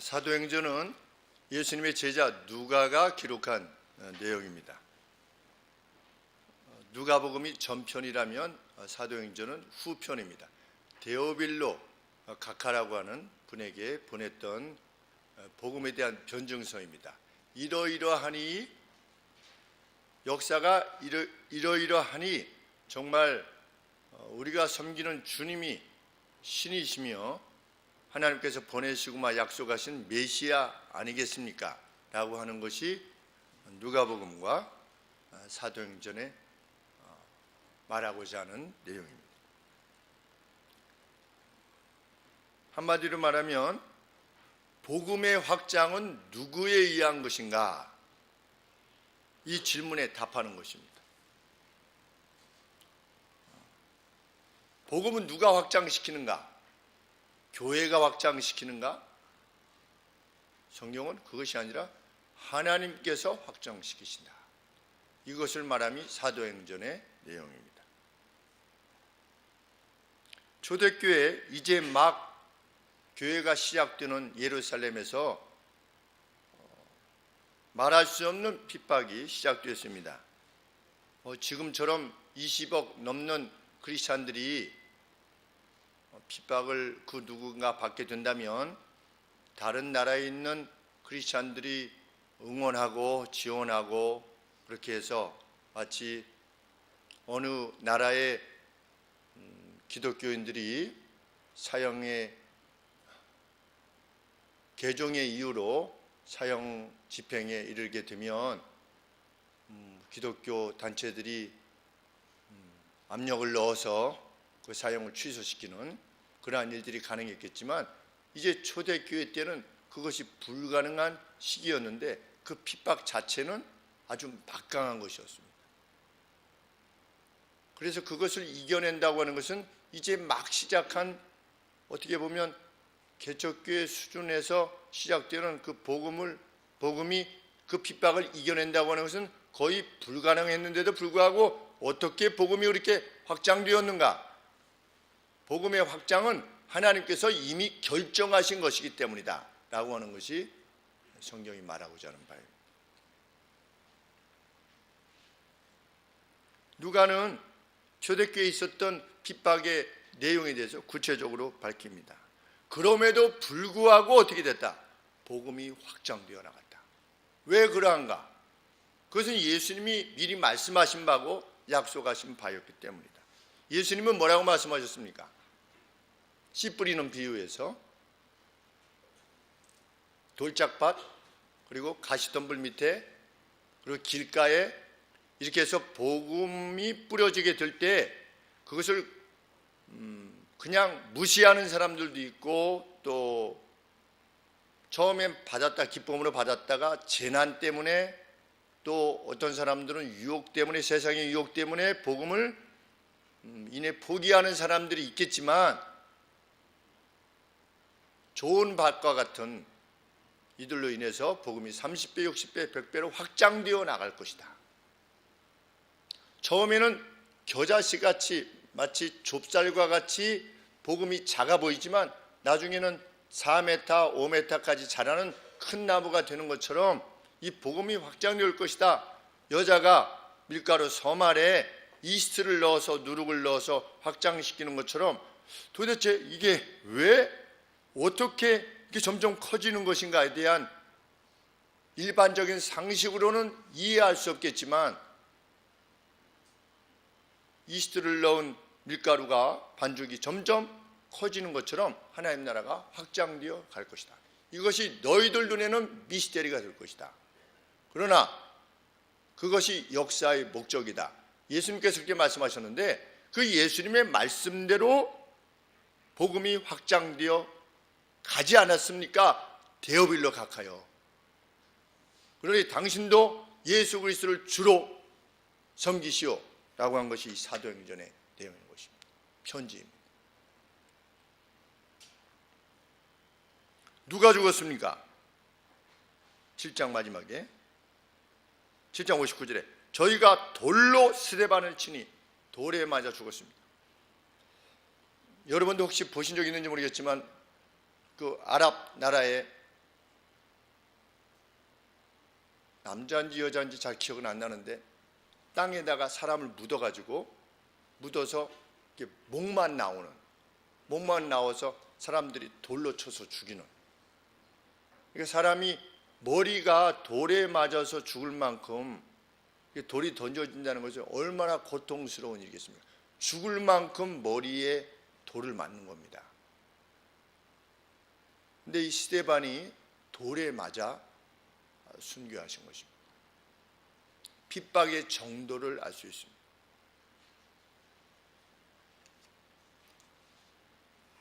사도행전은 예수님의 제자 누가가 기록한 내용입니다. 누가복음이 전편이라면 사도행전은 후편입니다. 데오빌로 가카라고 하는 분에게 보냈던 복음에 대한 변증서입니다. 이러이러하니, 역사가 이러이러하니 정말 우리가 섬기는 주님이 신이시며 하나님께서 보내시고 약속하신 메시아 아니겠습니까? 라고 하는 것이 누가복음과 사도행전에 말하고자 하는 내용입니다. 한마디로 말하면 복음의 확장은 누구에 의한 것인가? 이 질문에 답하는 것입니다. 복음은 누가 확장시키는가? 교회가 확장시키는가? 성경은 그것이 아니라 하나님께서 확장시키신다. 이것을 말함이 사도행전의 내용입니다. 초대교회, 이제 막 교회가 시작되는 예루살렘에서 말할 수 없는 핍박이 시작되었습니다. 지금처럼 20억 넘는 크리스찬들이 핍박을 그 누군가 받게 된다면 다른 나라에 있는 크리스찬들이 응원하고 지원하고 그렇게 해서 마치 어느 나라의 기독교인들이 사형의 개종의 이유로 사형 집행에 이르게 되면 기독교 단체들이 압력을 넣어서 그 사형을 취소시키는 그러한 일들이 가능했겠지만, 이제 초대교회 때는 그것이 불가능한 시기였는데 그 핍박 자체는 아주 막강한 것이었습니다. 그래서 그것을 이겨낸다고 하는 것은 이제 막 시작한, 어떻게 보면 개척교회 수준에서 시작되는 그 복음이 그 핍박을 이겨낸다고 하는 것은 거의 불가능했는데도 불구하고 어떻게 복음이 그렇게 확장되었는가? 복음의 확장은 하나님께서 이미 결정하신 것이기 때문이다 라고 하는 것이 성경이 말하고자 하는 바입니다. 누가는 초대교회에 있었던 핍박의 내용에 대해서 구체적으로 밝힙니다. 그럼에도 불구하고 어떻게 됐다? 복음이 확장되어 나갔다. 왜 그러한가? 그것은 예수님이 미리 말씀하신 바고 약속하신 바였기 때문이다. 예수님은 뭐라고 말씀하셨습니까? 씨 뿌리는 비유에서 돌짝밭, 그리고 가시덤불 밑에, 그리고 길가에 이렇게 해서 복음이 뿌려지게 될 때 그것을 그냥 무시하는 사람들도 있고, 또 처음엔 기쁨으로 받았다가 재난 때문에, 또 어떤 사람들은 유혹 때문에, 세상의 유혹 때문에 복음을 인해 포기하는 사람들이 있겠지만, 좋은 밭과 같은 이들로 인해서 복음이 30배, 60배, 100배로 확장되어 나갈 것이다. 처음에는 겨자씨같이, 마치 좁쌀과 같이 복음이 작아 보이지만 나중에는 4m, 5m까지 자라는 큰 나무가 되는 것처럼 이 복음이 확장될 것이다. 여자가 밀가루 섬 아래 이스트를 넣어서, 누룩을 넣어서 확장시키는 것처럼 도대체 이게 왜 어떻게 이렇게 점점 커지는 것인가에 대한 일반적인 상식으로는 이해할 수 없겠지만, 이스트를 넣은 밀가루가, 반죽이 점점 커지는 것처럼 하나님 나라가 확장되어 갈 것이다. 이것이 너희들 눈에는 미스테리가 될 것이다. 그러나 그것이 역사의 목적이다. 예수님께서 그렇게 말씀하셨는데, 그 예수님의 말씀대로 복음이 확장되어 가지 않았습니까? 데오빌로 가카요. 그러니 당신도 예수 그리스도를 주로 섬기시오 라고 한 것이 사도행전의 내용인 것입니다. 편지입니다. 누가 죽었습니까? 7장 마지막에 7장 59절에 저희가 돌로 스데반을 치니 돌에 맞아 죽었습니다. 여러분도 혹시 보신 적 있는지 모르겠지만 그 아랍 나라에 남자인지 여자인지 잘 기억은 안 나는데 땅에다가 사람을 묻어서 이렇게 목만 나와서 사람들이 돌로 쳐서 죽이는. 그러니까 사람이 머리가 돌에 맞아서 죽을 만큼 돌이 던져진다는 것은 얼마나 고통스러운 일이겠습니까? 죽을 만큼 머리에 돌을 맞는 겁니다. 근데 이 스데반이 돌에 맞아 순교하신 것입니다. 핍박의 정도를 알 수 있습니다.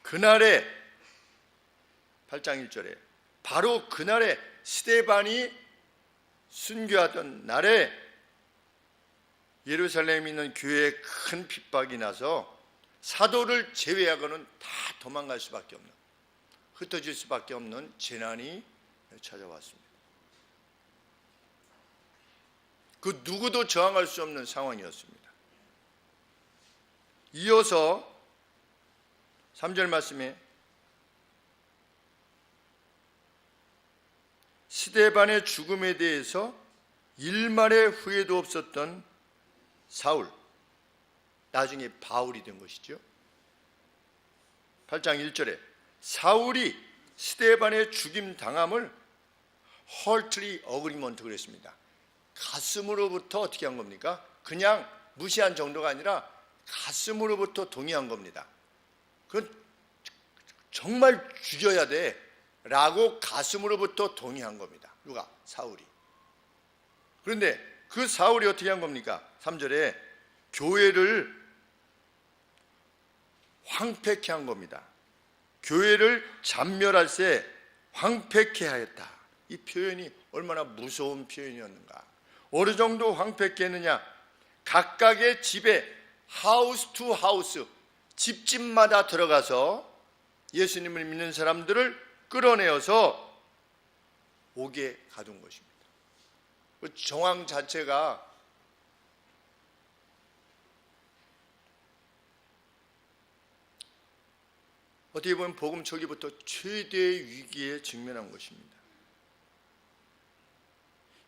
그날에 8장 1절에 바로 그날에 스데반이 순교하던 날에 예루살렘에 있는 교회에 큰 핍박이 나서 사도를 제외하고는 다 도망갈 수밖에 없는, 흩어질 수밖에 없는 재난이 찾아왔습니다. 그 누구도 저항할 수 없는 상황이었습니다. 이어서 3절 말씀에 스데반의 죽음에 대해서 일말의 후회도 없었던 사울, 나중에 바울이 된 것이죠. 8장 1절에 사울이 스데반의 죽임 당함을 헐트리 어그리먼트 그랬습니다. 가슴으로부터 어떻게 한 겁니까? 그냥 무시한 정도가 아니라 가슴으로부터 동의한 겁니다. 그건 정말 죽여야 돼 라고 가슴으로부터 동의한 겁니다. 누가? 사울이. 그런데 그 사울이 어떻게 한 겁니까? 3절에 교회를 황폐케 한 겁니다. 교회를 잔멸할세 황폐케 하였다. 이 표현이 얼마나 무서운 표현이었는가. 어느 정도 황폐케 했느냐. 각각의 집에 하우스 투 하우스, 집집마다 들어가서 예수님을 믿는 사람들을 끌어내어서 옥에 가둔 것입니다. 그 정황 자체가 어떻게 보면 복음 초기부터 최대의 위기에 직면한 것입니다.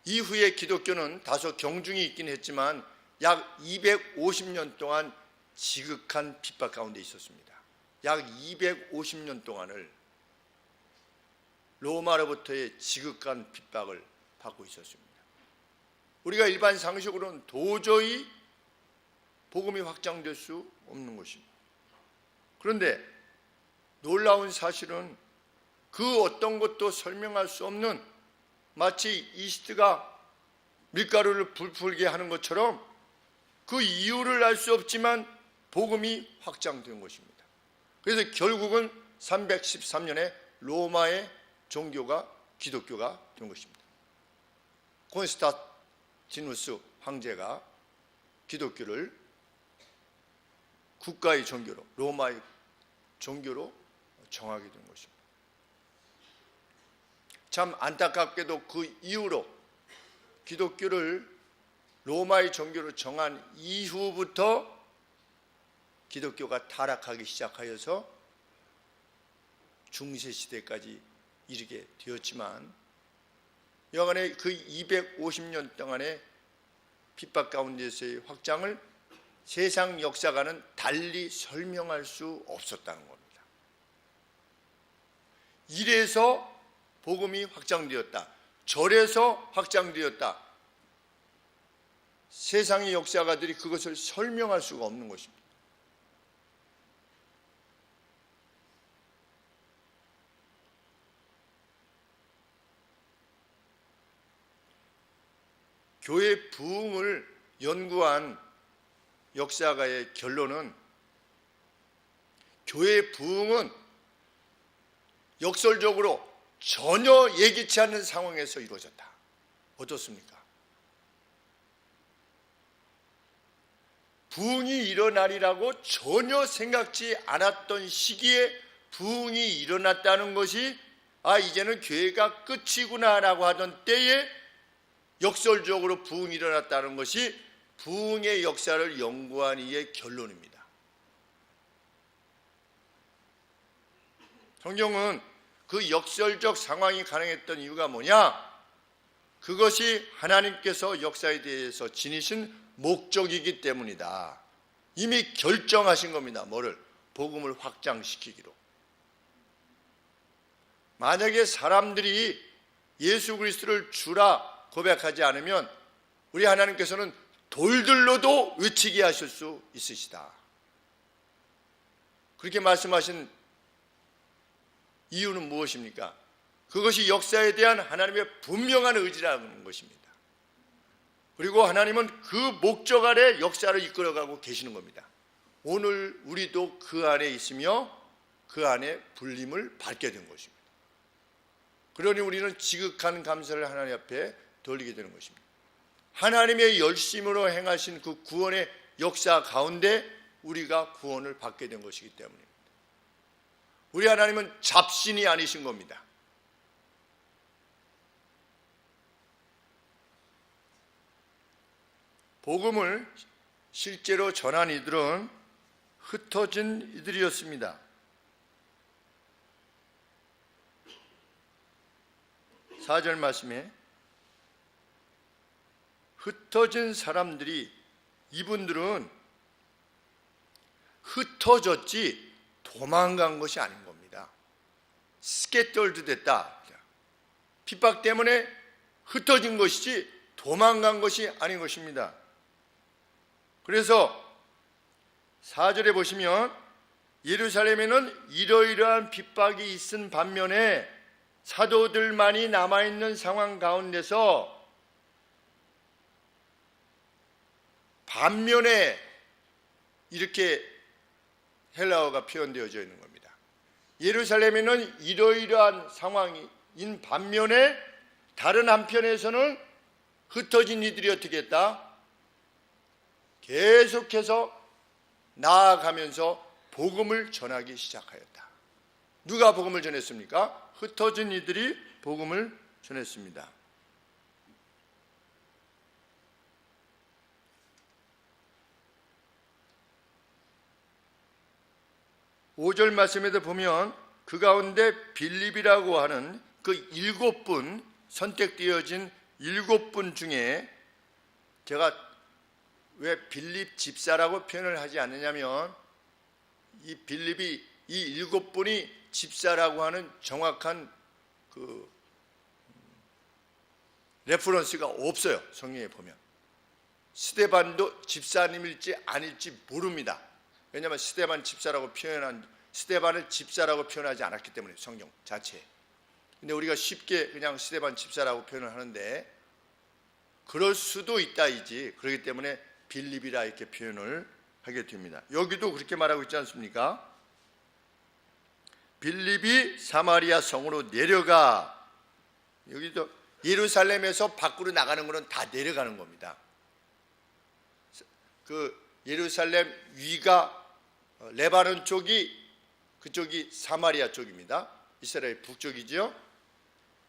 이후에 기독교는 다소 경중이 있긴 했지만 약 250년 동안 지극한 핍박 가운데 있었습니다. 약 250년 동안을 로마로부터의 지극한 핍박을 받고 있었습니다. 우리가 일반 상식으로는 도저히 복음이 확장될 수 없는 것입니다. 그런데 놀라운 사실은 그 어떤 것도 설명할 수 없는, 마치 이스트가 밀가루를 불풀게 하는 것처럼 그 이유를 알 수 없지만 복음이 확장된 것입니다. 그래서 결국은 313년에 로마의 종교가 기독교가 된 것입니다. 콘스탄티누스 황제가 기독교를 국가의 종교로, 로마의 종교로 정하게 된 것입니다. 참 안타깝게도 그 이후로 기독교를 로마의 종교로 정한 이후부터 기독교가 타락하기 시작하여서 중세시대까지 이르게 되었지만 여간에 그 250년 동안의 핍박 가운데서의 확장을 세상 역사가는 달리 설명할 수 없었다는 겁니다. 이래서 복음이 확장되었다, 저래서 확장되었다, 세상의 역사가들이 그것을 설명할 수가 없는 것입니다. 교회 부흥을 연구한 역사가의 결론은 교회 부흥은 역설적으로 전혀 예기치 않는 상황에서 이루어졌다. 어떻습니까? 부흥이 일어나리라고 전혀 생각지 않았던 시기에 부흥이 일어났다는 것이 이제는 교회가 끝이구나라고 하던 때에 역설적으로 부흥이 일어났다는 것이 부흥의 역사를 연구한 이의 결론입니다. 성경은 그 역설적 상황이 가능했던 이유가 뭐냐? 그것이 하나님께서 역사에 대해서 지니신 목적이기 때문이다. 이미 결정하신 겁니다. 뭐를? 복음을 확장시키기로. 만약에 사람들이 예수 그리스도를 주라 고백하지 않으면 우리 하나님께서는 돌들로도 외치게 하실 수 있으시다. 그렇게 말씀하신 이유는 무엇입니까? 그것이 역사에 대한 하나님의 분명한 의지라는 것입니다. 그리고 하나님은 그 목적 아래 역사를 이끌어가고 계시는 겁니다. 오늘 우리도 그 안에 있으며 그 안에 불림을 밟게 된 것입니다. 그러니 우리는 지극한 감사를 하나님 앞에 돌리게 되는 것입니다. 하나님의 열심으로 행하신 그 구원의 역사 가운데 우리가 구원을 받게 된 것이기 때문입니다. 우리 하나님은 잡신이 아니신 겁니다. 복음을 실제로 전한 이들은 흩어진 이들이었습니다. 4절 말씀에 흩어진 사람들이, 이분들은 흩어졌지 도망간 것이 아닌 겁니다. 스캐터드 됐다. 핍박 때문에 흩어진 것이지 도망간 것이 아닌 것입니다. 그래서 4절에 보시면 예루살렘에는 이러이러한 핍박이 있은 반면에 사도들만이 남아있는 상황 가운데서 반면에 이렇게 헬라어가 표현되어져 있는 겁니다. 예루살렘에는 이러이러한 상황인 반면에 다른 한편에서는 흩어진 이들이 어떻게 했다? 계속해서 나아가면서 복음을 전하기 시작하였다. 누가 복음을 전했습니까? 흩어진 이들이 복음을 전했습니다. (5절) 말씀에도 보면 그 가운데 빌립이라고 하는 그 7분 선택되어진 7분 중에, 제가 왜 빌립 집사라고 표현을 하지 않느냐면 이 빌립이 이 7분이 집사라고 하는 정확한 그 레퍼런스가 없어요. 성경에 보면 스데반도 집사님일지 아닐지 모릅니다. 왜냐하면 스데반을 집사라고 표현하지 않았기 때문에, 성경 자체에. 근데 우리가 쉽게 그냥 스데반 집사라고 표현을 하는데 그럴 수도 있다이지, 그렇기 때문에 빌립이라 이렇게 표현을 하게 됩니다. 여기도 그렇게 말하고 있지 않습니까? 빌립이 사마리아 성으로 내려가. 여기도 예루살렘에서 밖으로 나가는 것은 다 내려가는 겁니다. 그 예루살렘 위가 레바논 쪽이, 그쪽이 사마리아 쪽입니다. 이스라엘 북쪽이죠.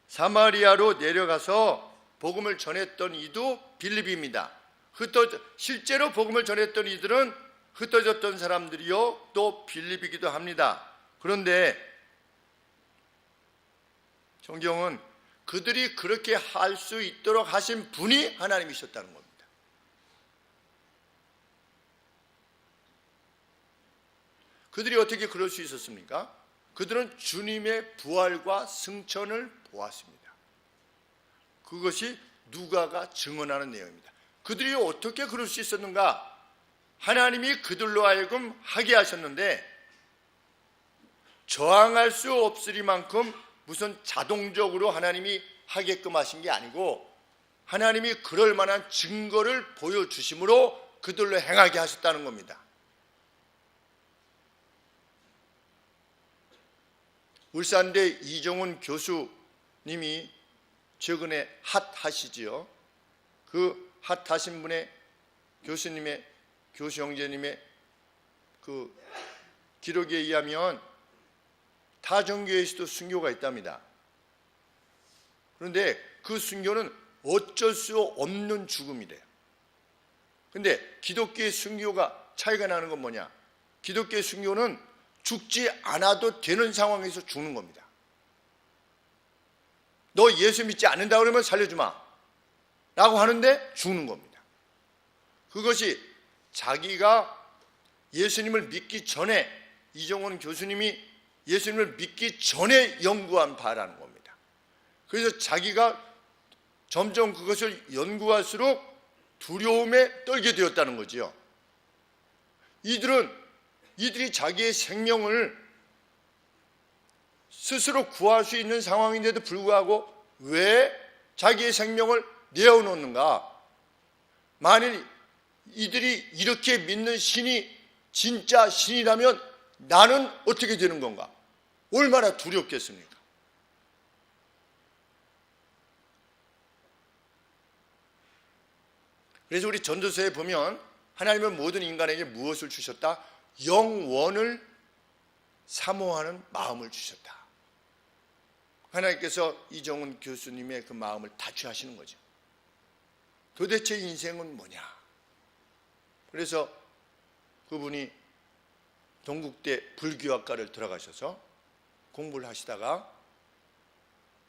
사마리아로 내려가서 복음을 전했던 이도 빌립입니다. 실제로 복음을 전했던 이들은 흩어졌던 사람들이요 또 빌립이기도 합니다. 그런데 성경은 그들이 그렇게 할 수 있도록 하신 분이 하나님이셨다는 겁니다. 그들이 어떻게 그럴 수 있었습니까? 그들은 주님의 부활과 승천을 보았습니다. 그것이 누가가 증언하는 내용입니다. 그들이 어떻게 그럴 수 있었는가? 하나님이 그들로 하여금 하게 하셨는데 저항할 수 없으리만큼 무슨 자동적으로 하나님이 하게끔 하신 게 아니고 하나님이 그럴 만한 증거를 보여주심으로 그들로 행하게 하셨다는 겁니다. 울산대 이종훈 교수님이 최근에 핫하시지요. 그 핫하신 분의 교수님의, 교수 형제님의 그 기록에 의하면 타종교에서도 순교가 있답니다. 그런데 그 순교는 어쩔 수 없는 죽음이래요. 그런데 기독교의 순교가 차이가 나는 건 뭐냐? 기독교의 순교는 죽지 않아도 되는 상황에서 죽는 겁니다. 너 예수 믿지 않는다 그러면 살려주마. 라고 하는데 죽는 겁니다. 그것이 자기가 예수님을 믿기 전에, 이정원 교수님이 예수님을 믿기 전에 연구한 바라는 겁니다. 그래서 자기가 점점 그것을 연구할수록 두려움에 떨게 되었다는 거지요. 이들이 자기의 생명을 스스로 구할 수 있는 상황인데도 불구하고 왜 자기의 생명을 내어놓는가? 만일 이들이 이렇게 믿는 신이 진짜 신이라면 나는 어떻게 되는 건가? 얼마나 두렵겠습니까? 그래서 우리 전도서에 보면 하나님은 모든 인간에게 무엇을 주셨다? 영원을 사모하는 마음을 주셨다. 하나님께서 이정훈 교수님의 그 마음을 다취하시는 거죠. 도대체 인생은 뭐냐? 그래서 그분이 동국대 불교학과를 들어가셔서 공부를 하시다가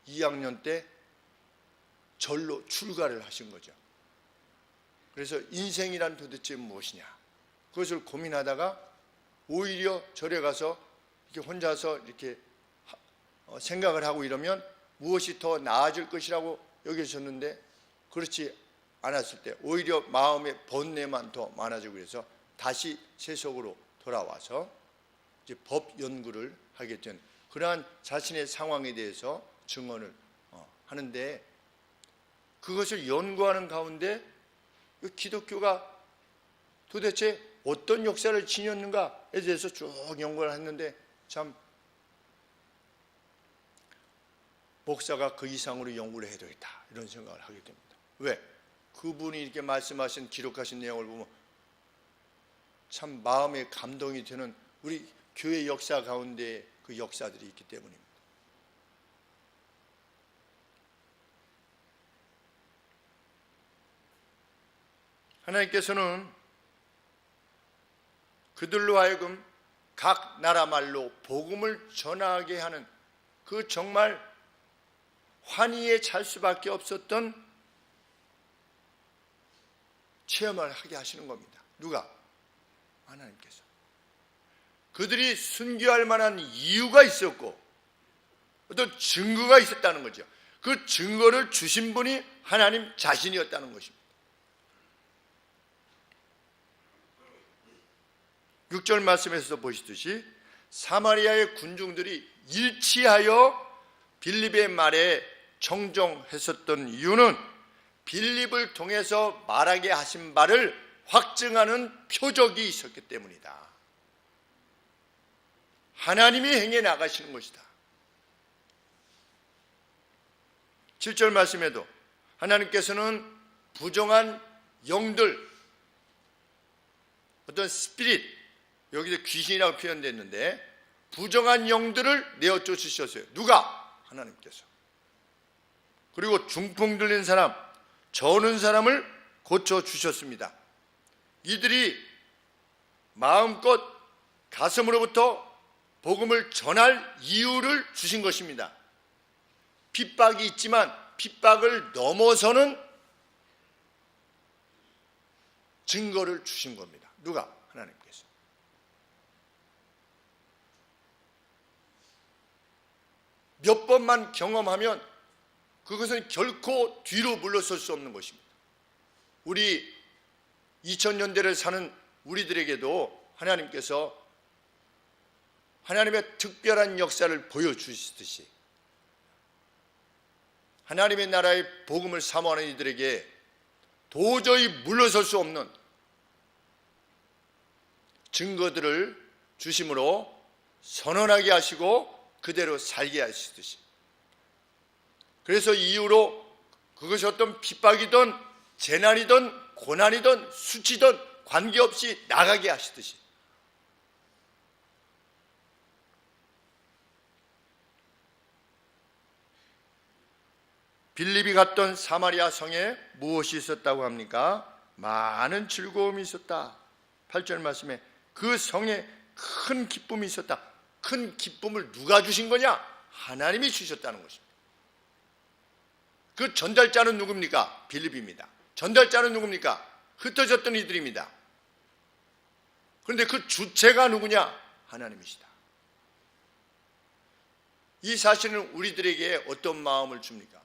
2학년 때 절로 출가를 하신 거죠. 그래서 인생이란 도대체 무엇이냐? 그것을 고민하다가 오히려 절에 가서 이렇게 혼자서 이렇게 생각을 하고 이러면 무엇이 더 나아질 것이라고 여기셨는데 그렇지 않았을 때 오히려 마음의 번뇌만 더 많아지고 그래서 다시 세속으로 돌아와서 이제 법 연구를 하게 된 그러한 자신의 상황에 대해서 증언을 하는데 그것을 연구하는 가운데 기독교가 도대체 어떤 역사를 지녔는가에 대해서 쭉 연구를 했는데 참 목사가 그 이상으로 연구를 해야 되겠다 이런 생각을 하게 됩니다. 왜? 그분이 이렇게 말씀하신 기록하신 내용을 보면 참 마음에 감동이 되는 우리 교회 역사 가운데 그 역사들이 있기 때문입니다. 하나님께서는 그들로 하여금 각 나라 말로 복음을 전하게 하는 그 정말 환희에 찰 수밖에 없었던 체험을 하게 하시는 겁니다. 누가? 하나님께서. 그들이 순교할 만한 이유가 있었고 어떤 증거가 있었다는 거죠. 그 증거를 주신 분이 하나님 자신이었다는 것입니다. 6절 말씀에서 보시듯이 사마리아의 군중들이 일치하여 빌립의 말에 청종했었던 이유는 빌립을 통해서 말하게 하신 바를 확증하는 표적이 있었기 때문이다. 하나님이 행해 나가시는 것이다. 7절 말씀에도 하나님께서는 부정한 영들, 어떤 스피릿, 여기서 귀신이라고 표현됐는데 부정한 영들을 내어 쫓으셨어요. 누가? 하나님께서. 그리고 중풍 들린 사람, 저는 사람을 고쳐주셨습니다. 이들이 마음껏 가슴으로부터 복음을 전할 이유를 주신 것입니다. 핍박이 있지만 핍박을 넘어서는 증거를 주신 겁니다. 누가? 하나님께서. 몇 번만 경험하면 그것은 결코 뒤로 물러설 수 없는 것입니다. 우리 2000년대를 사는 우리들에게도 하나님께서 하나님의 특별한 역사를 보여주시듯이 하나님의 나라의 복음을 사모하는 이들에게 도저히 물러설 수 없는 증거들을 주심으로 선언하게 하시고 그대로 살게 하시듯이 그래서 이후로 그것이 어떤 핍박이든 재난이든 고난이든 수치든 관계없이 나가게 하시듯이 빌립이 갔던 사마리아 성에 무엇이 있었다고 합니까? 많은 즐거움이 있었다. 8절 말씀에 그 성에 큰 기쁨이 있었다. 큰 기쁨을 누가 주신 거냐? 하나님이 주셨다는 것입니다. 그 전달자는 누굽니까? 빌립입니다. 전달자는 누굽니까? 흩어졌던 이들입니다. 그런데 그 주체가 누구냐? 하나님이시다. 이 사실은 우리들에게 어떤 마음을 줍니까?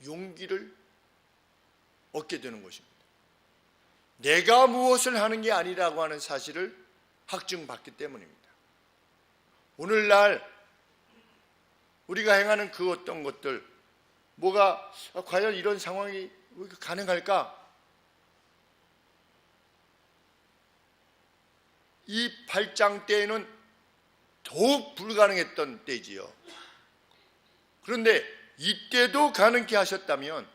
용기를 얻게 되는 것입니다. 내가 무엇을 하는 게 아니라고 하는 사실을 확증받기 때문입니다. 오늘날 우리가 행하는 그 어떤 것들, 뭐가 과연 이런 상황이 가능할까? 이 8장 때에는 더욱 불가능했던 때지요. 그런데 이때도 가능케 하셨다면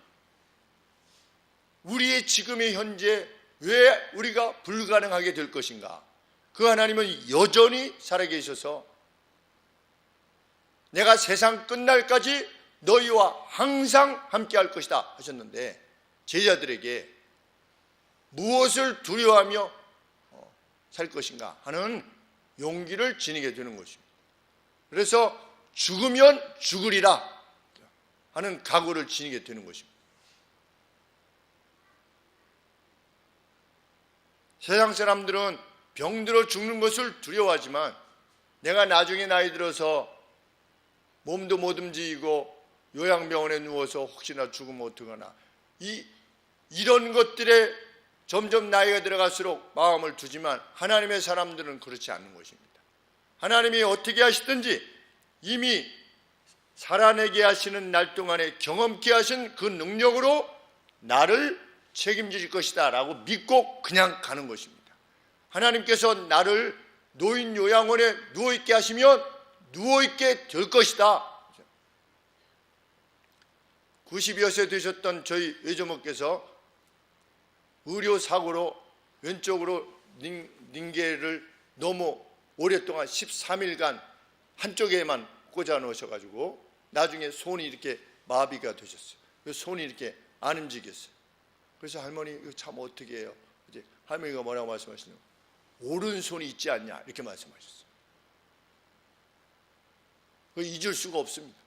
우리의 지금의 현재 왜 우리가 불가능하게 될 것인가? 그 하나님은 여전히 살아계셔서 내가 세상 끝날까지 너희와 항상 함께 할 것이다 하셨는데, 제자들에게 무엇을 두려워하며 살 것인가 하는 용기를 지니게 되는 것입니다. 그래서 죽으면 죽으리라 하는 각오를 지니게 되는 것입니다. 세상 사람들은 병들어 죽는 것을 두려워하지만 내가 나중에 나이 들어서 몸도 못 움직이고 요양병원에 누워서 혹시나 죽으면 어떡하나, 이런 것들에 점점 나이가 들어갈수록 마음을 두지만 하나님의 사람들은 그렇지 않는 것입니다. 하나님이 어떻게 하시든지 이미 살아내게 하시는 날 동안에 경험케 하신 그 능력으로 나를 책임질 것이다 라고 믿고 그냥 가는 것입니다. 하나님께서 나를 노인 요양원에 누워있게 하시면 누워있게 될 것이다. 90여 세 되셨던 저희 외조모께서 의료사고로 왼쪽으로 닝게를 너무 오랫동안 13일간 한쪽에만 꽂아 놓으셔가지고 나중에 손이 이렇게 마비가 되셨어요. 손이 이렇게 안 움직였어요. 그래서 할머니 이거 참 어떻게 해요? 이제 할머니가 뭐라고 말씀하시냐면 오른손이 있지 않냐 이렇게 말씀하셨어요. 그걸 잊을 수가 없습니다.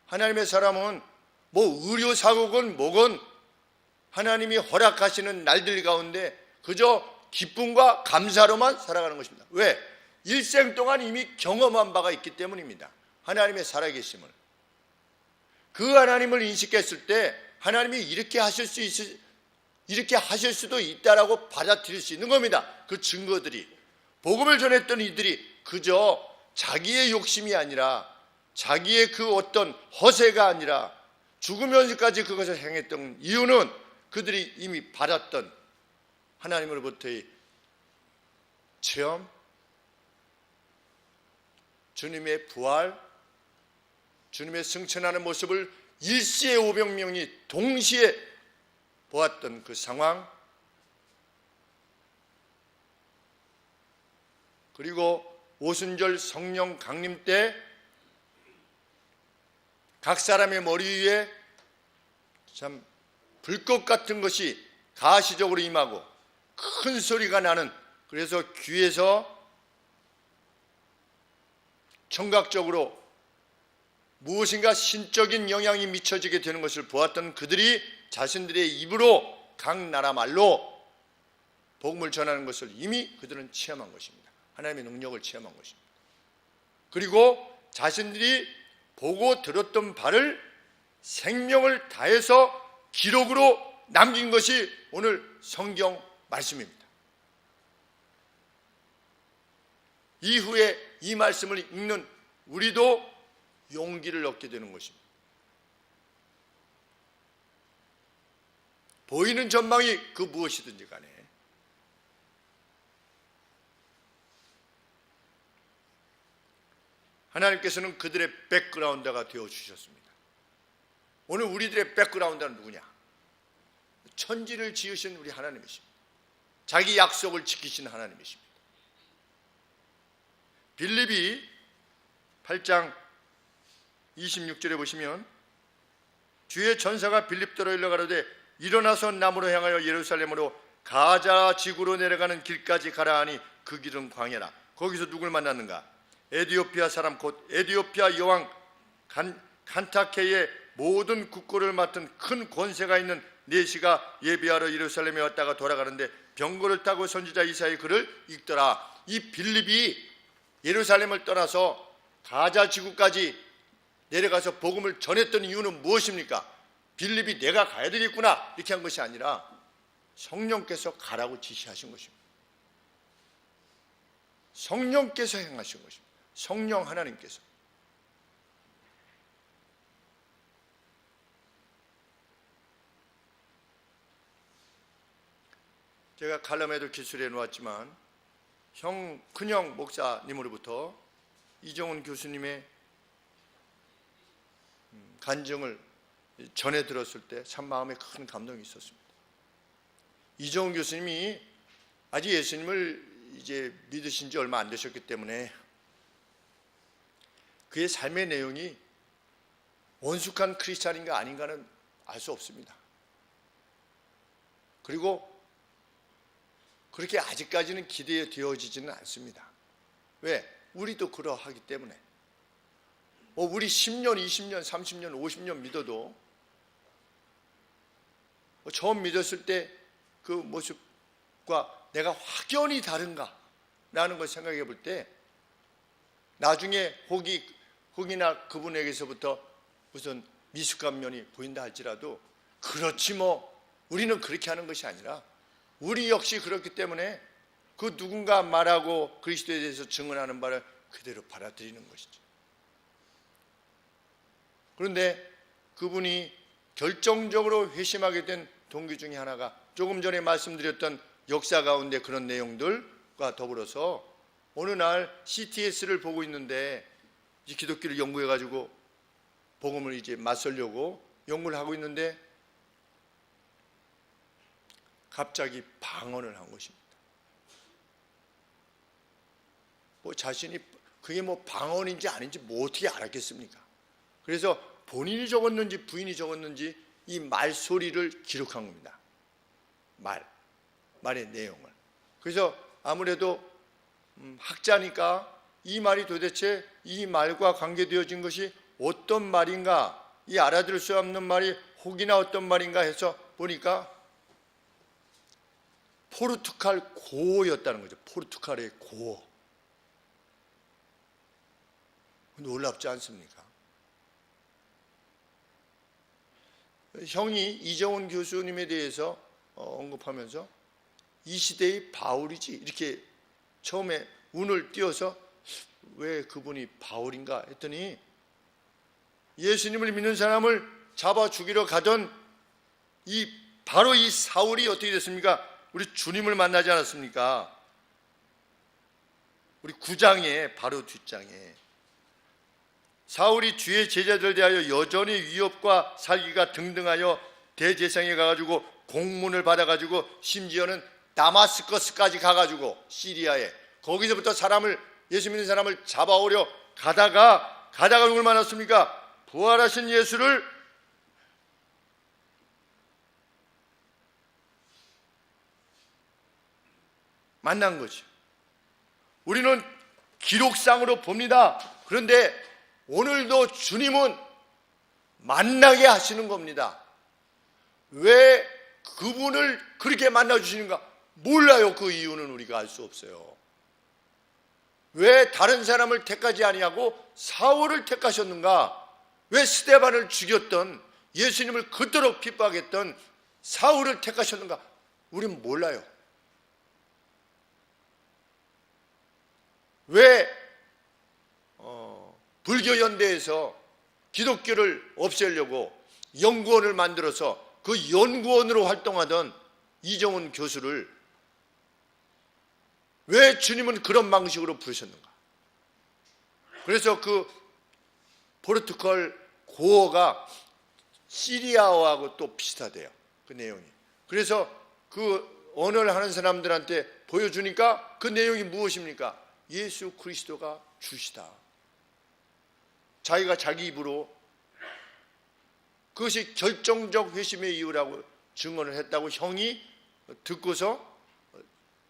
하나님의 사람은 뭐 의료사고건 뭐건 하나님이 허락하시는 날들 가운데 그저 기쁨과 감사로만 살아가는 것입니다. 왜? 일생 동안 이미 경험한 바가 있기 때문입니다. 하나님의 살아계심을. 그 하나님을 인식했을 때 하나님이 이렇게 하실 수도 있다라고 받아들일 수 있는 겁니다. 그 증거들이. 복음을 전했던 이들이 그저 자기의 욕심이 아니라 자기의 그 어떤 허세가 아니라 죽으면서까지 그것을 행했던 이유는 그들이 이미 받았던 하나님으로부터의 체험, 주님의 부활, 주님의 승천하는 모습을 일시에 500명이 동시에 보았던 그 상황, 그리고 오순절 성령 강림 때 각 사람의 머리 위에 참 불꽃 같은 것이 가시적으로 임하고 큰 소리가 나는, 그래서 귀에서 청각적으로 무엇인가 신적인 영향이 미쳐지게 되는 것을 보았던 그들이 자신들의 입으로 각 나라 말로 복음을 전하는 것을 이미 그들은 체험한 것입니다. 하나님의 능력을 체험한 것입니다. 그리고 자신들이 보고 들었던 바를 생명을 다해서 기록으로 남긴 것이 오늘 성경 말씀입니다. 이후에 이 말씀을 읽는 우리도 용기를 얻게 되는 것입니다. 보이는 전망이 그 무엇이든지 간에 하나님께서는 그들의 백그라운드가 되어주셨습니다. 오늘 우리들의 백그라운드는 누구냐? 천지를 지으신 우리 하나님이십니다. 자기 약속을 지키신 하나님이십니다. 빌립이 8장 26절에 보시면 주의 전사가 빌립더로 일러가로되 일어나서 남으로 향하여 예루살렘으로 가자 지구로 내려가는 길까지 가라 하니 그 길은 광야라. 거기서 누굴 만났는가? 에디오피아 사람 곧 에디오피아 여왕 칸타케의 모든 국고를 맡은 큰 권세가 있는 내시가 예비하러 예루살렘에 왔다가 돌아가는데 병거를 타고 선지자 이사야의 글을 읽더라. 이 빌립이 예루살렘을 떠나서 가자 지구까지 내려가서 복음을 전했던 이유는 무엇입니까? 빌립이 내가 가야 되겠구나 이렇게 한 것이 아니라 성령께서 가라고 지시하신 것입니다. 성령께서 행하신 것입니다. 성령 하나님께서. 제가 칼럼에도 기술해 놓았지만 큰형 목사님으로부터 이정훈 교수님의 간증을 전해 들었을 때 참 마음에 큰 감동이 있었습니다. 이정훈 교수님이 아직 예수님을 이제 믿으신 지 얼마 안 되셨기 때문에 그의 삶의 내용이 원숙한 크리스찬인가 아닌가는 알 수 없습니다. 그리고 그렇게 아직까지는 기대되어지지는 않습니다. 왜? 우리도 그러하기 때문에. 우리 10년, 20년, 30년, 50년 믿어도 처음 믿었을 때 그 모습과 내가 확연히 다른가라는 걸 생각해 볼 때 나중에 혹이나 그분에게서부터 무슨 미숙한 면이 보인다 할지라도 그렇지 뭐 우리는 그렇게 하는 것이 아니라 우리 역시 그렇기 때문에 그 누군가 말하고 그리스도에 대해서 증언하는 바를 그대로 받아들이는 것이죠. 그런데 그분이 결정적으로 회심하게 된 동기 중에 하나가 조금 전에 말씀드렸던 역사 가운데 그런 내용들과 더불어서 어느 날 CTS를 보고 있는데 이 기독교를 연구해가지고 복음을 이제 맞설려고 연구를 하고 있는데 갑자기 방언을 한 것입니다. 자신이 그게 방언인지 아닌지 어떻게 알았겠습니까? 그래서 본인이 적었는지 부인이 적었는지 이 말소리를 기록한 겁니다. 말의 내용을. 그래서 아무래도 학자니까 이 말이 도대체 이 말과 관계되어진 것이 어떤 말인가, 이 알아들을 수 없는 말이 혹이나 어떤 말인가 해서 보니까 포르투갈 고어였다는 거죠. 포르투갈의 고어. 놀랍지 않습니까? 형이 이정훈 교수님에 대해서 언급하면서 이 시대의 바울이지 이렇게 처음에 운을 띄워서 왜 그분이 바울인가 했더니 예수님을 믿는 사람을 잡아 죽이러 가던 바로 이 사울이 어떻게 됐습니까? 우리 주님을 만나지 않았습니까? 우리 9장에 바로 뒷장에 사울이 주의 제자들 대하여 여전히 위협과 살기가 등등하여 대제사장에 가가지고 공문을 받아가지고 심지어는 다마스커스까지 가가지고 시리아에 거기서부터 예수 믿는 사람을 잡아오려 가다가 누굴 만났습니까? 부활하신 예수를 만난 거죠. 우리는 기록상으로 봅니다. 그런데 오늘도 주님은 만나게 하시는 겁니다. 왜 그분을 그렇게 만나주시는가? 몰라요. 그 이유는 우리가 알 수 없어요. 왜 다른 사람을 택하지 아니하고 사울을 택하셨는가? 왜 스데반을 죽였던 예수님을 그토록 핍박했던 사울을 택하셨는가? 우린 몰라요. 왜 불교 연대에서 기독교를 없애려고 연구원을 만들어서 그 연구원으로 활동하던 이정훈 교수를 왜 주님은 그런 방식으로 부르셨는가? 그래서 그 포르투갈 고어가 시리아어하고 또 비슷하대요. 그 내용이. 그래서 그 언어를 하는 사람들한테 보여주니까 그 내용이 무엇입니까? 예수 그리스도가 주시다. 자기가 자기 입으로 그것이 결정적 회심의 이유라고 증언을 했다고 형이 듣고서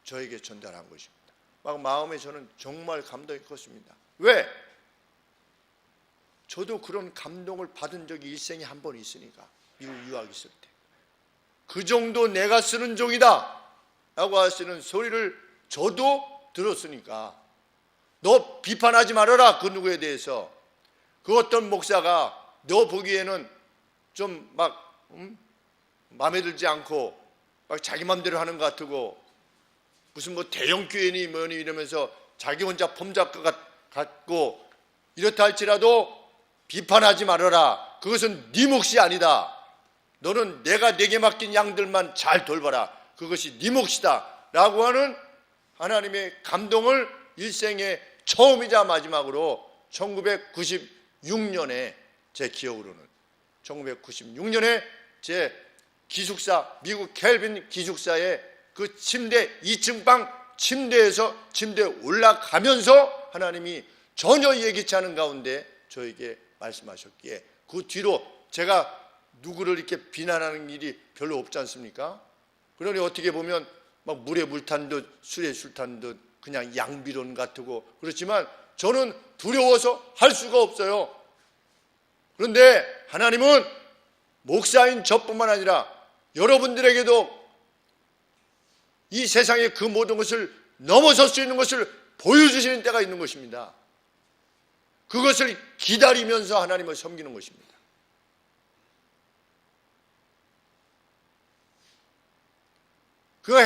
저에게 전달한 것입니다. 마음에 저는 정말 감동이 컸습니다. 왜? 저도 그런 감동을 받은 적이 일생에 한 번 있으니까, 미국 유학 있을 때. 그 정도 내가 쓰는 종이다 라고 하시는 소리를 저도 들었으니까, 너 비판하지 말아라 그 누구에 대해서. 그 어떤 목사가 너 보기에는 좀 막 마음에 들지 않고 막 자기 맘대로 하는 것 같고, 무슨 뭐 대형 교회니 뭐니 이러면서 자기 혼자 폼작가 같고 이렇다 할지라도 비판하지 말아라. 그것은 네 몫이 아니다. 너는 내가 내게 맡긴 양들만 잘 돌봐라. 그것이 네 몫이다 라고 하는 하나님의 감동을 일생의 처음이자 마지막으로 1996년에 제 기억으로는 1996년에 제 기숙사, 미국 켈빈 기숙사의 그 침대 2층 방 침대에서 침대에 올라가면서 하나님이 전혀 예기치 않은 가운데 저에게 말씀하셨기에, 그 뒤로 제가 누구를 이렇게 비난하는 일이 별로 없지 않습니까? 그러니 어떻게 보면 막 물에 물 탄 듯 술에 술 탄 듯 그냥 양비론 같고 그렇지만 저는 두려워서 할 수가 없어요. 그런데 하나님은 목사인 저뿐만 아니라 여러분들에게도 이 세상의 그 모든 것을 넘어설 수 있는 것을 보여주시는 때가 있는 것입니다. 그것을 기다리면서 하나님을 섬기는 것입니다. 그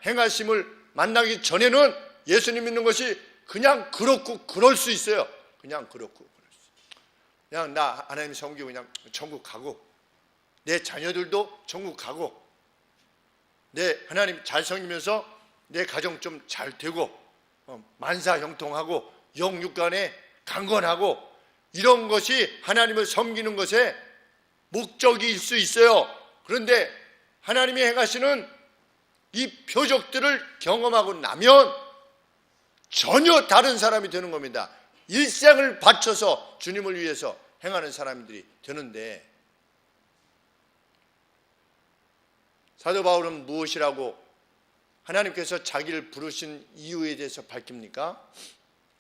행하심을 만나기 전에는 예수님 믿는 것이 그냥 그렇고 그럴 수 있어요. 그냥 그렇고 그럴 수 있어요. 그냥 나 하나님 섬기고 그냥 천국 가고, 내 자녀들도 천국 가고, 내 하나님 잘 섬기면서 내 가정 좀 잘 되고, 만사 형통하고 영육간에 강건하고, 이런 것이 하나님을 섬기는 것의 목적일 수 있어요. 그런데 하나님이 행하시는 이 표적들을 경험하고 나면 전혀 다른 사람이 되는 겁니다. 일생을 바쳐서 주님을 위해서 행하는 사람들이 되는데, 사도 바울은 무엇이라고 하나님께서 자기를 부르신 이유에 대해서 밝힙니까?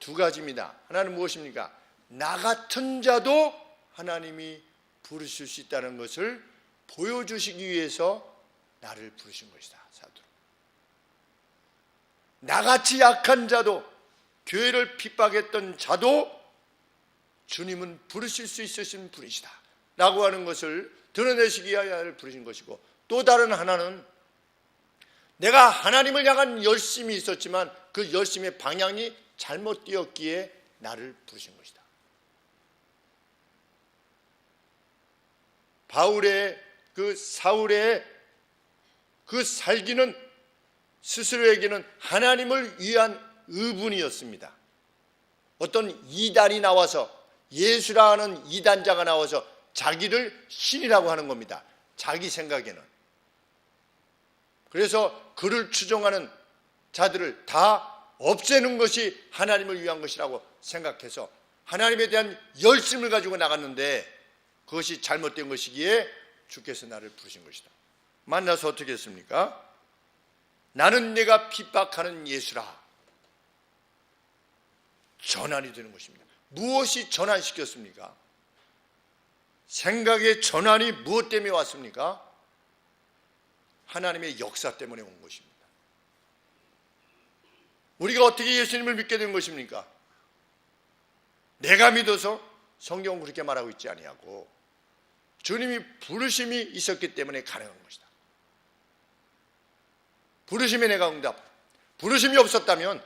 두 가지입니다. 하나는 무엇입니까? 나 같은 자도 하나님이 부르실 수 있다는 것을 보여주시기 위해서 나를 부르신 것이다. 사도로. 나같이 약한 자도, 교회를 핍박했던 자도 주님은 부르실 수 있으신 분이시다 라고 하는 것을 드러내시기 위하여 나를 부르신 것이고, 또 다른 하나는 내가 하나님을 향한 열심이 있었지만 그 열심의 방향이 잘못되었기에 나를 부르신 것이다. 사울의 그 살기는 스스로에게는 하나님을 위한 의분이었습니다. 어떤 이단이 나와서, 예수라는 이단자가 나와서 자기를 신이라고 하는 겁니다. 자기 생각에는. 그래서 그를 추종하는 자들을 다 없애는 것이 하나님을 위한 것이라고 생각해서 하나님에 대한 열심을 가지고 나갔는데, 그것이 잘못된 것이기에 주께서 나를 부르신 것이다. 만나서 어떻게 했습니까? 나는 내가 핍박하는 예수라. 전환이 되는 것입니다. 무엇이 전환시켰습니까? 생각의 전환이 무엇 때문에 왔습니까? 하나님의 역사 때문에 온 것입니다. 우리가 어떻게 예수님을 믿게 된 것입니까? 내가 믿어서 성경은 그렇게 말하고 있지 아니하고 주님이 부르심이 있었기 때문에 가능한 것이다. 부르심에 내가 부르심이 없었다면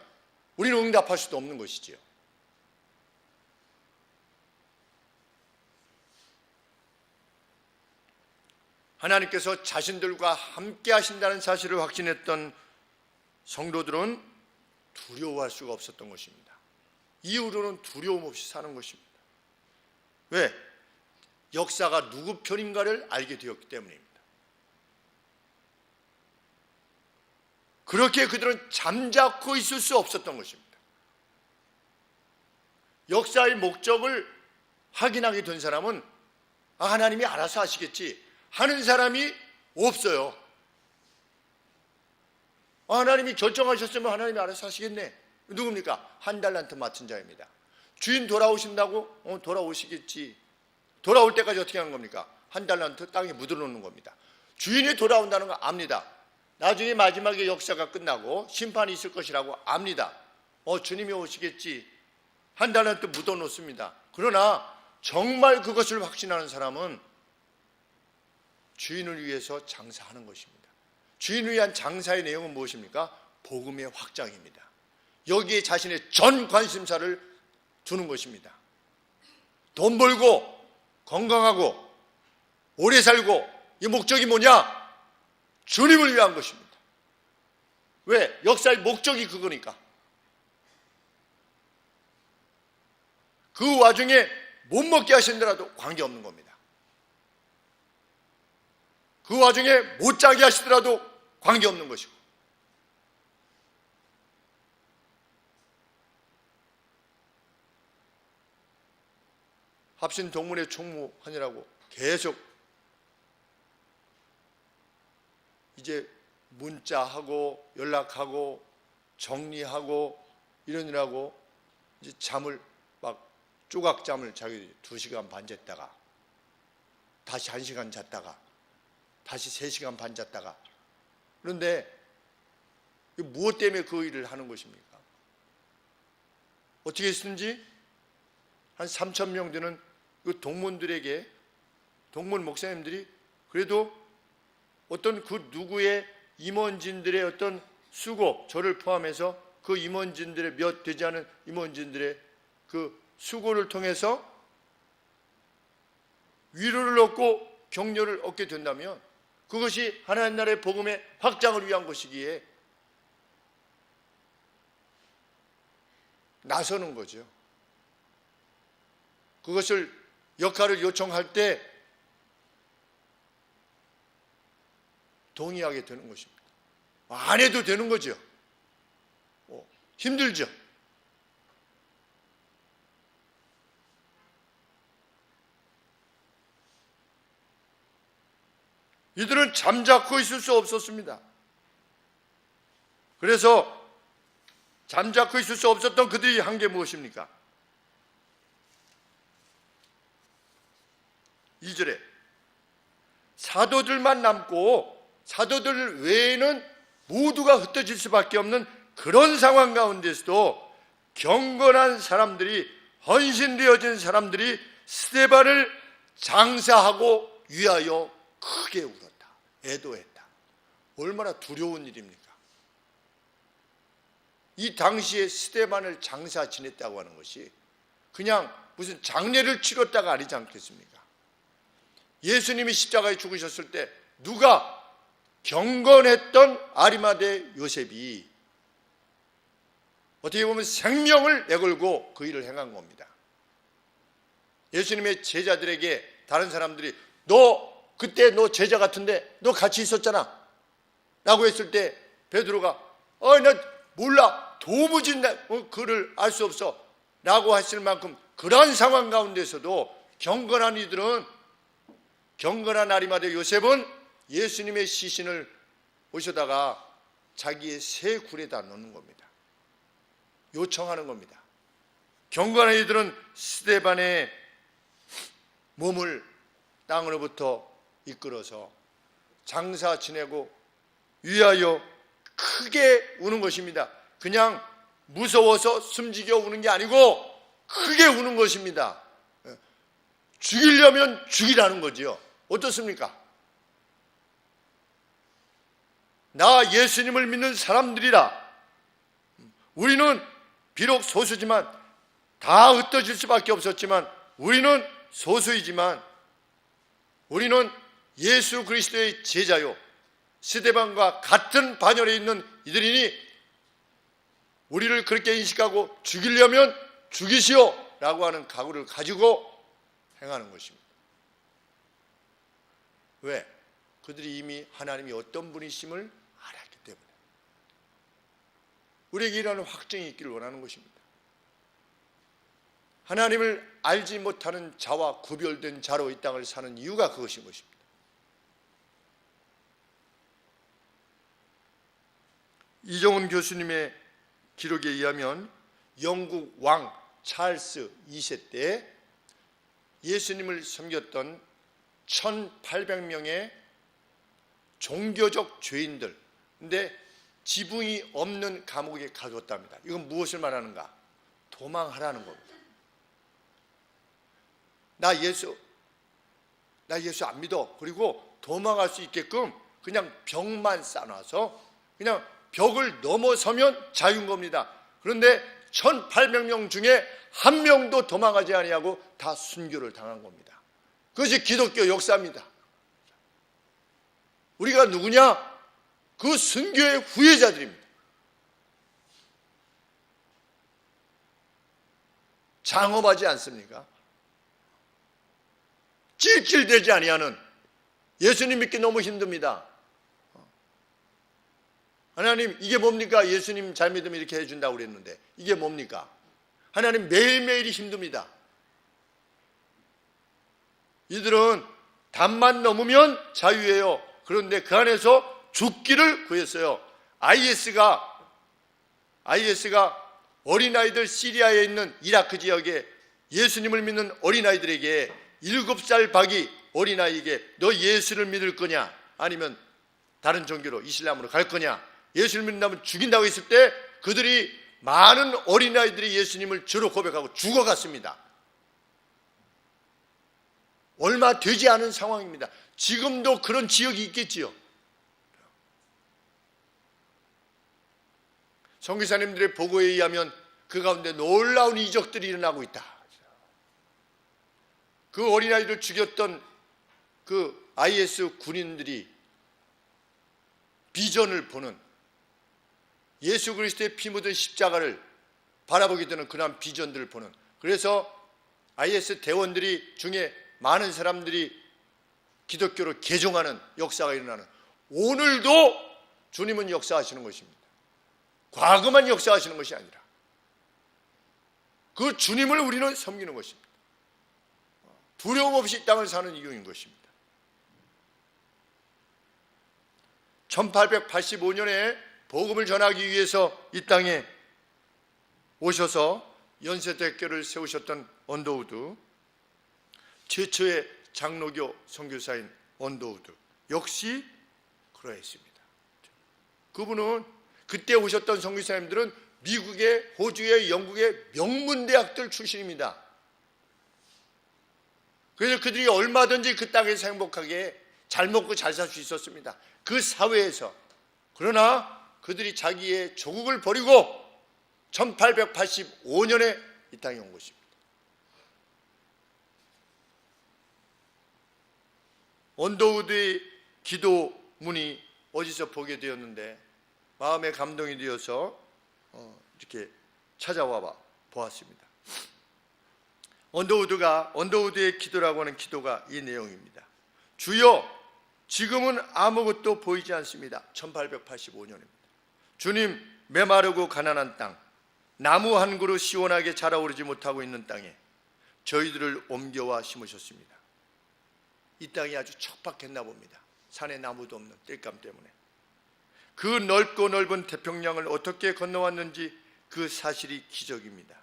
우리는 응답할 수도 없는 것이지요. 하나님께서 자신들과 함께 하신다는 사실을 확신했던 성도들은 두려워할 수가 없었던 것입니다. 이후로는 두려움 없이 사는 것입니다. 왜? 역사가 누구 편인가를 알게 되었기 때문입니다. 그렇게 그들은 잠자코 있을 수 없었던 것입니다. 역사의 목적을 확인하게 된 사람은 하나님이 알아서 하시겠지 하는 사람이 없어요. 하나님이 결정하셨으면 하나님이 알아서 하시겠네. 누굽니까? 한 달란트 맡은 자입니다. 주인 돌아오신다고? 돌아오시겠지. 돌아올 때까지 어떻게 하는 겁니까? 한 달란트 땅에 묻어놓는 겁니다. 주인이 돌아온다는 거 압니다. 나중에 마지막에 역사가 끝나고 심판이 있을 것이라고 압니다. 주님이 오시겠지. 한 달란트 묻어놓습니다. 그러나 정말 그것을 확신하는 사람은 주인을 위해서 장사하는 것입니다. 주인을 위한 장사의 내용은 무엇입니까? 복음의 확장입니다. 여기에 자신의 전 관심사를 두는 것입니다. 돈 벌고 건강하고 오래 살고 이 목적이 뭐냐? 주님을 위한 것입니다. 왜? 역사의 목적이 그거니까. 그 와중에 못 먹게 하신더라도 관계없는 겁니다. 그 와중에 못 자게 하시더라도 관계없는 것이고. 합신 동문회 총무하느라고 계속 이제 문자하고 연락하고 정리하고 이러느라고 이제 잠을 막 조각잠을 자기 2시간 반 잤다가 다시 1시간 잤다가 다시 3시간 반 잤다가. 그런데 무엇 때문에 그 일을 하는 것입니까? 어떻게 했든지 한 3,000명 되는 그 동문들에게, 동문 목사님들이 그래도 어떤 그 누구의 임원진들의 어떤 수고, 저를 포함해서 그 임원진들의 몇 되지 않은 임원진들의 그 수고를 통해서 위로를 얻고 격려를 얻게 된다면 그것이 하나님 나라의 복음의 확장을 위한 것이기에 나서는 거죠. 그것을 역할을 요청할 때 동의하게 되는 것입니다. 안 해도 되는 거죠. 힘들죠. 이들은 잠자코 있을 수 없었습니다. 그래서 잠자코 있을 수 없었던 그들이 한 게 무엇입니까? 2절에 사도들만 남고 사도들 외에는 모두가 흩어질 수밖에 없는 그런 상황 가운데서도 경건한 사람들이, 헌신되어진 사람들이 스데반을 장사하고 위하여 크게 울었다. 애도했다. 얼마나 두려운 일입니까? 이 당시에 스데반을 장사 지냈다고 하는 것이 그냥 무슨 장례를 치렀다가 아니지 않겠습니까? 예수님이 십자가에 죽으셨을 때 누가 경건했던 아리마대 요셉이 어떻게 보면 생명을 내걸고 그 일을 행한 겁니다. 예수님의 제자들에게 다른 사람들이 그때 너 제자 같은데 너 같이 있었잖아 라고 했을 때 베드로가 나 몰라 도무지 그를 알 수 없어 라고 했을 만큼 그러한 상황 가운데서도 경건한 아리마대 요셉은 예수님의 시신을 모셔다가 자기의 새 굴에다 넣는 겁니다. 요청하는 겁니다. 경건한 이들은 스데반의 몸을 땅으로부터 이끌어서 장사 지내고 위하여 크게 우는 것입니다. 그냥 무서워서 숨지겨 우는 게 아니고 크게 우는 것입니다. 죽이려면 죽이라는 거지요. 어떻습니까? 나 예수님을 믿는 사람들이라 우리는 비록 소수지만 다 흩어질 수밖에 없었지만 우리는 소수이지만 우리는 예수 그리스도의 제자요 스데반과 같은 반열에 있는 이들이니 우리를 그렇게 인식하고 죽이려면 죽이시오 라고 하는 각오를 가지고 행하는 것입니다. 왜? 그들이 이미 하나님이 어떤 분이심을 알았기 때문에 우리에게 이러한 확증이 있기를 원하는 것입니다. 하나님을 알지 못하는 자와 구별된 자로 이 땅을 사는 이유가 그것인 것입니다. 이정훈 교수님의 기록에 의하면 영국 왕 찰스 2세 때 예수님을 섬겼던 1800명의 종교적 죄인들, 근데 지붕이 없는 감옥에 가두었답니다. 이건 무엇을 말하는가? 도망하라는 겁니다. 나 예수 안 믿어. 그리고 도망할 수 있게끔 그냥 벽만 쌓아놔서 그냥 벽을 넘어서면 자유인 겁니다. 그런데 1800명 중에 한 명도 도망가지 아니하고 다 순교를 당한 겁니다. 그것이 기독교 역사입니다. 우리가 누구냐? 그 순교의 후예자들입니다. 장엄하지 않습니까? 찔찔대지 아니하는, 예수님 믿기 너무 힘듭니다. 하나님 이게 뭡니까? 예수님 잘 믿으면 이렇게 해준다고 그랬는데 이게 뭡니까? 하나님 매일매일이 힘듭니다. 이들은 담만 넘으면 자유예요. 그런데 그 안에서 죽기를 구했어요. IS가 어린아이들, 시리아에 있는 이라크 지역에 예수님을 믿는 어린아이들에게 7살 박이 어린아이에게 너 예수를 믿을 거냐 아니면 다른 종교로 이슬람으로 갈 거냐, 예수를 믿는다면 죽인다고 했을 때 그들이, 많은 어린아이들이 예수님을 주로 고백하고 죽어갔습니다. 얼마 되지 않은 상황입니다. 지금도 그런 지역이 있겠지요. 선교사님들의 보고에 의하면 그 가운데 놀라운 이적들이 일어나고 있다. 그 어린아이들 죽였던 그 IS 군인들이 비전을 보는, 예수 그리스도의 피 묻은 십자가를 바라보게 되는 그러한 비전들을 보는, 그래서 IS 대원들이 중에 많은 사람들이 기독교로 개종하는 역사가 일어나는, 오늘도 주님은 역사하시는 것입니다. 과거만 역사하시는 것이 아니라 그 주님을 우리는 섬기는 것입니다. 두려움 없이 땅을 사는 이유인 것입니다. 1885년에 복음을 전하기 위해서 이 땅에 오셔서 연세대학교를 세우셨던 언더우드, 최초의 장로교 선교사인 언더우드 역시 그러했습니다. 그분은 그때 오셨던 선교사님들은 미국의, 호주의, 영국의 명문대학들 출신입니다. 그래서 그들이 얼마든지 그 땅에서 행복하게 잘 먹고 잘 살 수 있었습니다. 그 사회에서. 그러나 그들이 자기의 조국을 버리고 1885년에 이 땅에 온 것입니다. 언더우드의 기도문이 어디서 보게 되었는데 마음에 감동이 되어서 이렇게 찾아와 보았습니다. 언더우드의 기도라고 하는 기도가 이 내용입니다. 주여, 지금은 아무것도 보이지 않습니다. 1885년입니다. 주님, 메마르고 가난한 땅, 나무 한 그루 시원하게 자라오르지 못하고 있는 땅에 저희들을 옮겨와 심으셨습니다. 이 땅이 아주 척박했나 봅니다. 산에 나무도 없는 땔감 때문에. 그 넓고 넓은 태평양을 어떻게 건너왔는지 그 사실이 기적입니다.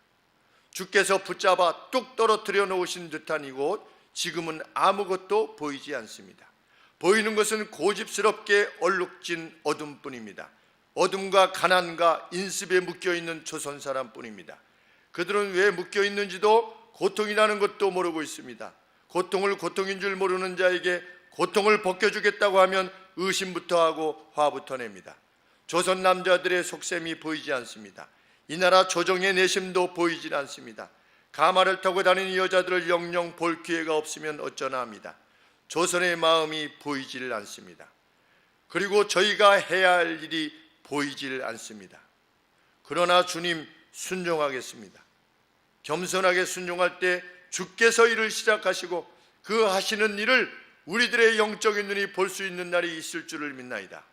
주께서 붙잡아 뚝 떨어뜨려 놓으신 듯한 이곳, 지금은 아무것도 보이지 않습니다. 보이는 것은 고집스럽게 얼룩진 어둠뿐입니다. 어둠과 가난과 인습에 묶여있는 조선 사람뿐입니다. 그들은 왜 묶여있는지도 고통이라는 것도 모르고 있습니다. 고통을 고통인 줄 모르는 자에게 고통을 벗겨주겠다고 하면 의심부터 하고 화부터 냅니다. 조선 남자들의 속셈이 보이지 않습니다. 이 나라 조정의 내심도 보이질 않습니다. 가마를 타고 다니는 여자들을 영영 볼 기회가 없으면 어쩌나 합니다. 조선의 마음이 보이질 않습니다. 그리고 저희가 해야 할 일이 보이질 않습니다. 그러나 주님, 순종하겠습니다. 겸손하게 순종할 때 주께서 일을 시작하시고 그 하시는 일을 우리들의 영적인 눈이 볼 수 있는 날이 있을 줄을 믿나이다.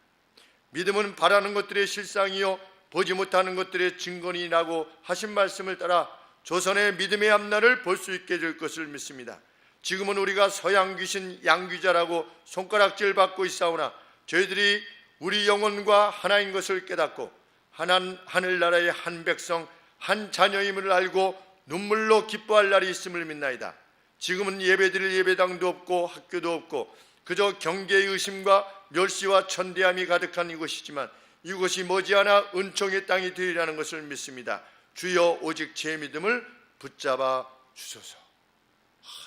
믿음은 바라는 것들의 실상이요 보지 못하는 것들의 증거니라고 하신 말씀을 따라 조선의 믿음의 앞날을 볼 수 있게 될 것을 믿습니다. 지금은 우리가 서양 귀신 양귀자라고 손가락질 받고 있사오나 저희들이 우리 영혼과 하나인 것을 깨닫고 하나님나라의 한 백성 한 자녀임을 알고 눈물로 기뻐할 날이 있음을 믿나이다. 지금은 예배드릴 예배당도 없고 학교도 없고 그저 경계의 의심과 멸시와 천대함이 가득한 이곳이지만 이곳이 머지않아 은총의 땅이 되리라는 것을 믿습니다. 주여 오직 제 믿음을 붙잡아 주소서.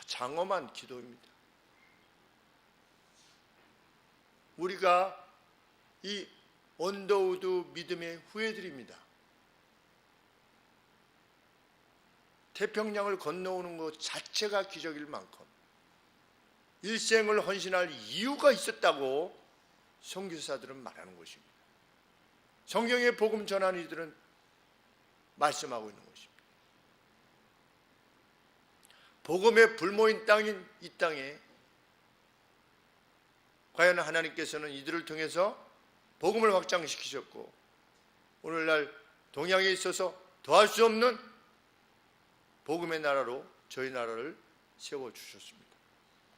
장엄한 기도입니다. 우리가 이 언더우드 믿음의 후예들입니다. 태평양을 건너오는 것 자체가 기적일 만큼 일생을 헌신할 이유가 있었다고 선교사들은 말하는 것입니다. 성경의 복음 전하는 이들은 말씀하고 있는 것입니다. 복음의 불모인 땅인 이 땅에 과연 하나님께서는 이들을 통해서 복음을 확장시키셨고 오늘날 동양에 있어서 더할 수 없는 복음의 나라로 저희 나라를 세워주셨습니다.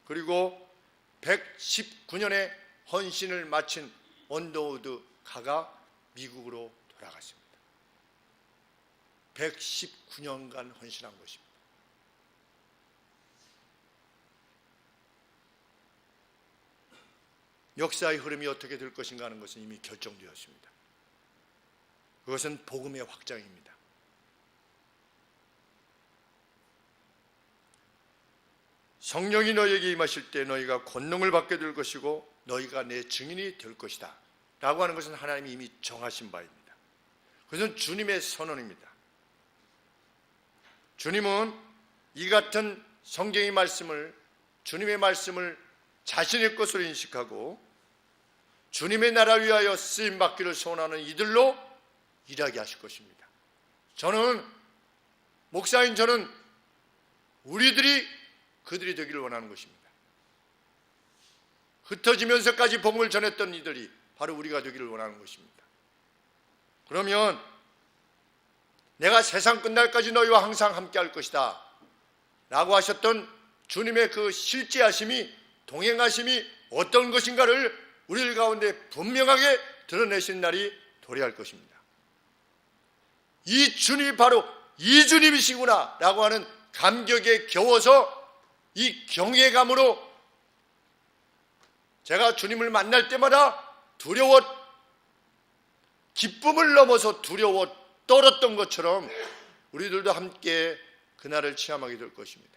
그리고 119년의 헌신을 마친 언더우드 가가 미국으로 돌아갔습니다. 119년간 헌신한 것입니다. 역사의 흐름이 어떻게 될 것인가 하는 것은 이미 결정되었습니다. 그것은 복음의 확장입니다. 성령이 너희에게 임하실 때 너희가 권능을 받게 될 것이고 너희가 내 증인이 될 것이다 라고 하는 것은 하나님이 이미 정하신 바입니다. 그것은 주님의 선언입니다. 주님은 이 같은 성경의 말씀을, 주님의 말씀을 자신의 것으로 인식하고 주님의 나라를 위하여 쓰임받기를 소원하는 이들로 일하게 하실 것입니다. 저는 목사인 저는 우리들이 그들이 되기를 원하는 것입니다. 흩어지면서까지 복음을 전했던 이들이 바로 우리가 되기를 원하는 것입니다. 그러면 내가 세상 끝날까지 너희와 항상 함께 할 것이다 라고 하셨던 주님의 그 실제하심이, 동행하심이 어떤 것인가를 우리들 가운데 분명하게 드러내신 날이 도래할 것입니다. 이 주님이 바로 이 주님이시구나 라고 하는 감격에 겨워서 이 경외감으로 제가 주님을 만날 때마다 기쁨을 넘어서 두려워 떨었던 것처럼 우리들도 함께 그날을 체험하게 될 것입니다.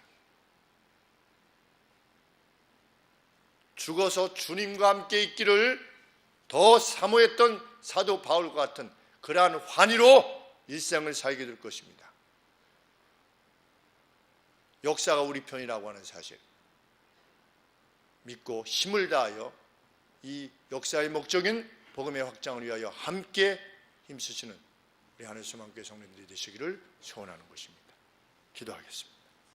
죽어서 주님과 함께 있기를 더 사모했던 사도 바울과 같은 그러한 환희로 일생을 살게 될 것입니다. 역사가 우리 편이라고 하는 사실 믿고 힘을 다하여 이 역사의 목적인 복음의 확장을 위하여 함께 힘쓰시는 우리 하늘소망교회 성도님들이 되시기를 소원하는 것입니다. 기도하겠습니다.